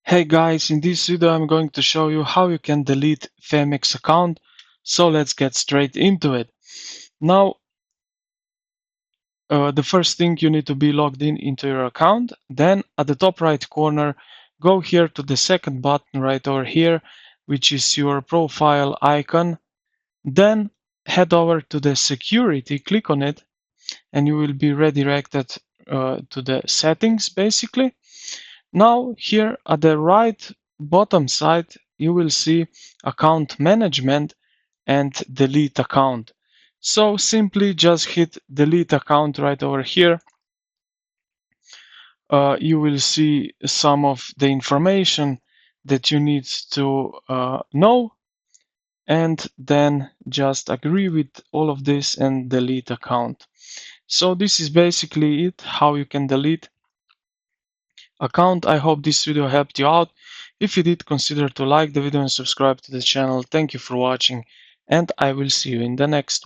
Hey guys, in this video I'm going to show you how you can delete Phemex account. So let's get straight into it. Now, the first thing you need to be logged in into your account. Then at the top right corner, go here to the second button right over here, which is your profile icon. Then head over to the security, click on it, and you will be redirected to the settings basically. Now here at the right bottom side, you will see account management and delete account. So simply just hit delete account right over here. You will see some of the information that you need to know, and then just agree with all of this and delete account. So this is basically it, how you can delete account. I hope this video helped you out. If you did, consider to like the video and subscribe to the channel. Thank you for watching, and I will see you in the next one.